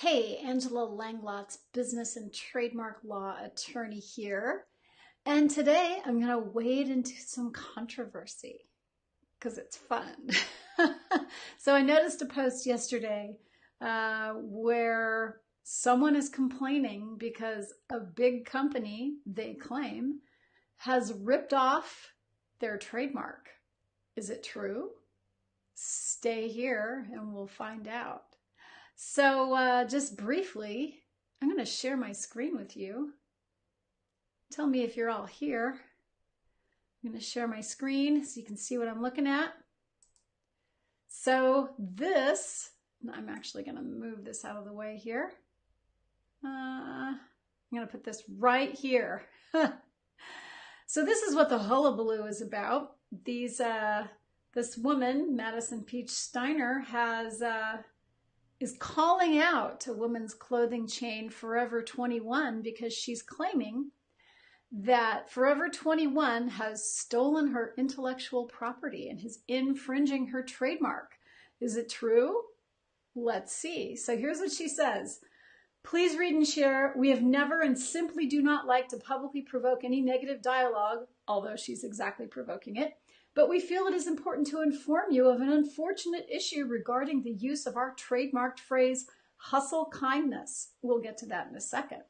Hey, Angela Langlotz, business and trademark law attorney here. And today I'm going to wade into some controversy because it's fun. So I noticed a post yesterday where someone is complaining because a big company, they claim, has ripped off their trademark. Is it true? Stay here and we'll find out. So just briefly, I'm going to share my screen with you. Tell me if you're all here. I'm going to share my screen so you can see what I'm looking at. So this, I'm actually going to move this out of the way here. I'm going to put this right here. So this is what the hullabaloo is about. This woman, Madison Peach Steiner, is calling out a women's clothing chain, Forever 21, because she's claiming that Forever 21 has stolen her intellectual property and is infringing her trademark. Is it true? Let's see. So here's what she says. Please read and share. We have never and simply do not like to publicly provoke any negative dialogue, although she's exactly provoking it. But we feel it is important to inform you of an unfortunate issue regarding the use of our trademarked phrase, hustle kindness. We'll get to that in a second.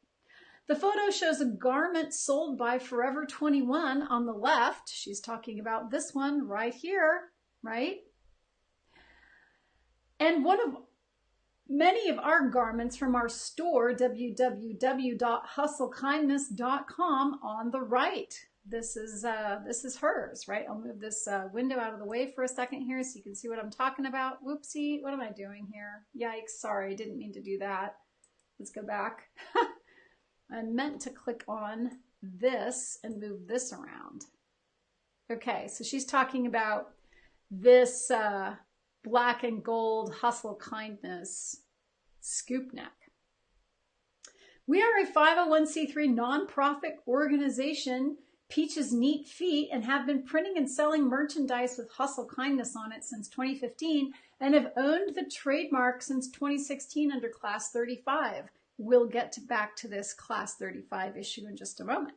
The photo shows a garment sold by Forever 21 on the left. She's talking about this one right here, right? And one of many of our garments from our store, www.hustlekindness.com, on the right. This is hers, right? I'll move this window out of the way for a second here so you can see what I'm talking about. Whoopsie, what am I doing here? Yikes, sorry, didn't mean to do that. Let's go back. I meant to click on this and move this around. Okay, so she's talking about this black and gold hustle kindness scoop neck. We are a 501c3 nonprofit organization, Peach's Neat Feet, and have been printing and selling merchandise with hustle kindness on it since 2015 and have owned the trademark since 2016 under Class 35. We'll get back to this Class 35 issue in just a moment.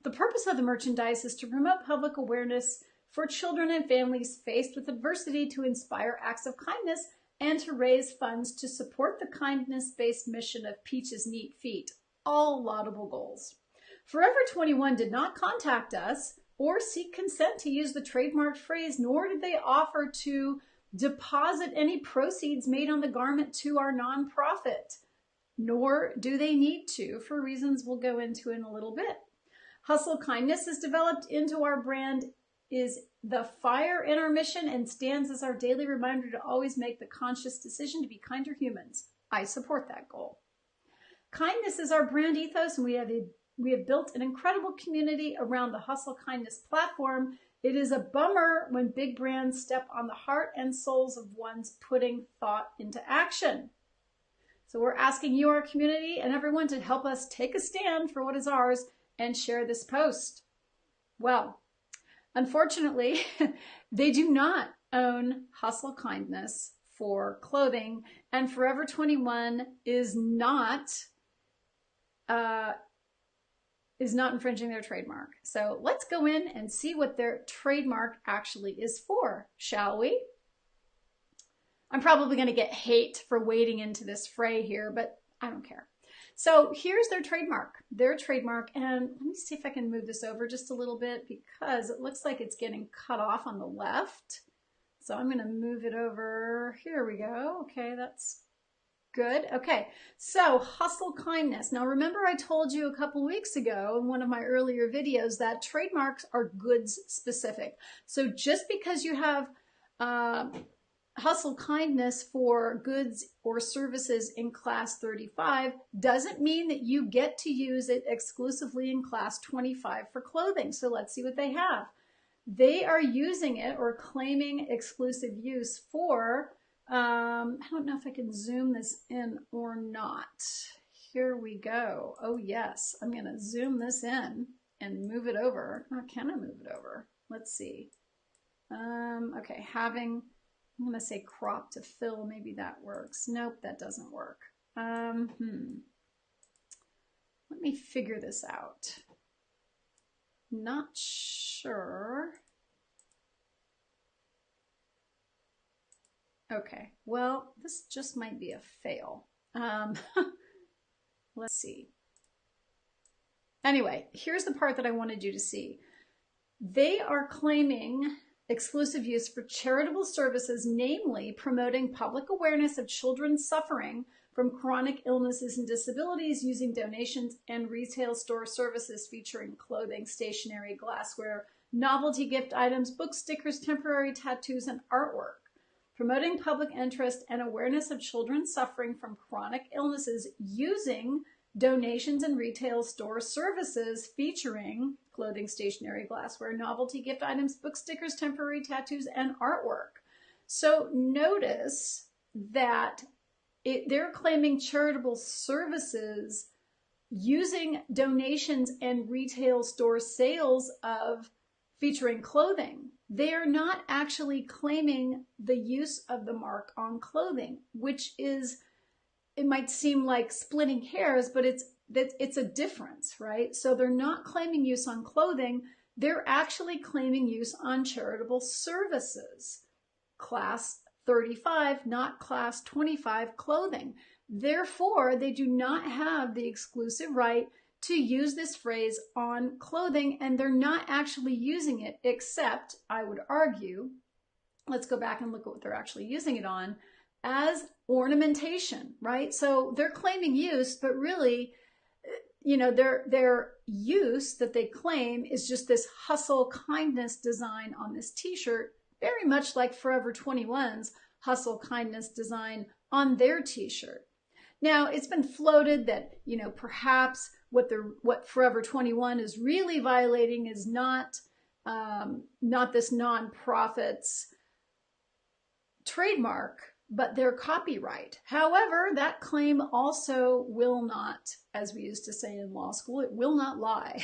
The purpose of the merchandise is to promote public awareness for children and families faced with adversity, to inspire acts of kindness, and to raise funds to support the kindness-based mission of Peach's Neat Feet. All laudable goals. Forever 21 did not contact us or seek consent to use the trademarked phrase, nor did they offer to deposit any proceeds made on the garment to our nonprofit, nor do they need to, for reasons we'll go into in a little bit. Hustle Kindness is developed into our brand, is the fire in our mission, and stands as our daily reminder to always make the conscious decision to be kinder humans. I support that goal. Kindness is our brand ethos, and we have built an incredible community around the Hustle Kindness platform. It is a bummer when big brands step on the heart and souls of ones putting thought into action. So we're asking you, our community, and everyone to help us take a stand for what is ours and share this post. Well, unfortunately, they do not own Hustle Kindness for clothing, and Forever 21 is not infringing their trademark. So let's go in and see what their trademark actually is for, shall we? I'm probably going to get hate for wading into this fray here, but I don't care. So here's their trademark, and let me see if I can move this over just a little bit because it looks like it's getting cut off on the left. So I'm going to move it over. Here we go. Okay, that's good. Okay, so Hustle Kindness. Now remember I told you a couple weeks ago in one of my earlier videos that trademarks are goods specific. So just because you have Hustle Kindness for goods or services in Class 35 doesn't mean that you get to use it exclusively in Class 25 for clothing. So let's see what they have. They are using it or claiming exclusive use for, I don't know if I can zoom this in or not. Here we go. Oh yes, I'm going to zoom this in and move it over. Oh, can I move it over? Let's see. Okay, I'm going to say crop to fill. Maybe that works. Nope, that doesn't work. Let me figure this out. Not sure. Okay, well, this just might be a fail. Let's see. Anyway, here's the part that I wanted you to see. They are claiming exclusive use for charitable services, namely promoting public awareness of children suffering from chronic illnesses and disabilities using donations and retail store services featuring clothing, stationery, glassware, novelty gift items, book stickers, temporary tattoos, and artwork. Promoting public interest and awareness of children suffering from chronic illnesses using donations and retail store services featuring clothing, stationery, glassware, novelty gift items, book stickers, temporary tattoos, and artwork. So notice that they're claiming charitable services using donations and retail store sales of featuring clothing. They are not actually claiming the use of the mark on clothing, which is, it might seem like splitting hairs, but it's a difference, right? So they're not claiming use on clothing. They're actually claiming use on charitable services. Class 35, not class 25 clothing. Therefore, they do not have the exclusive right to use this phrase on clothing, and they're not actually using it, except, I would argue, let's go back and look at what they're actually using it on, as ornamentation, right? So they're claiming use, but really, you know, their use that they claim is just this hustle kindness design on this t-shirt, very much like Forever 21's hustle kindness design on their t-shirt. Now, it's been floated that, you know, perhaps what Forever 21 is really violating is not this nonprofit's trademark, but their copyright. However, that claim also will not, as we used to say in law school, it will not lie,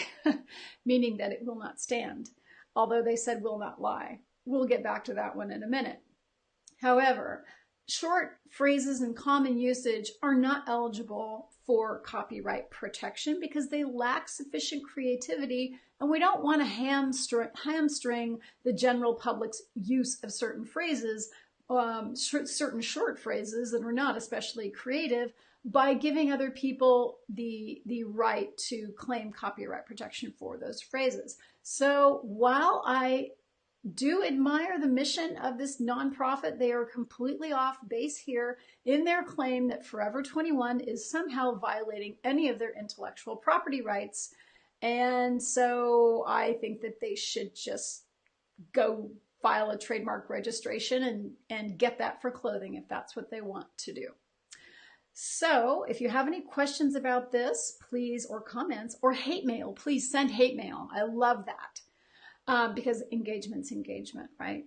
meaning that it will not stand, although they said will not lie. We'll get back to that one in a minute. However, short phrases in common usage are not eligible for copyright protection because they lack sufficient creativity, and we don't want to hamstring the general public's use of certain phrases, certain short phrases that are not especially creative, by giving other people the right to claim copyright protection for those phrases. So while I do admire the mission of this nonprofit, they are completely off base here in their claim that Forever 21 is somehow violating any of their intellectual property rights. And so I think that they should just go file a trademark registration and get that for clothing if that's what they want to do. So if you have any questions about this, please, or comments, or hate mail, please send hate mail. I love that. Because engagement's engagement, right?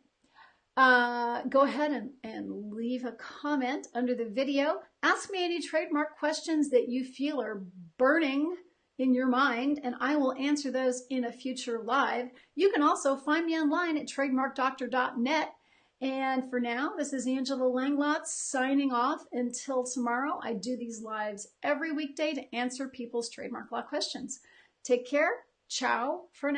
Go ahead and leave a comment under the video. Ask me any trademark questions that you feel are burning in your mind, and I will answer those in a future live. You can also find me online at TrademarkDoctor.net. And for now, this is Angela Langlotz signing off until tomorrow. I do these lives every weekday to answer people's trademark law questions. Take care. Ciao for now.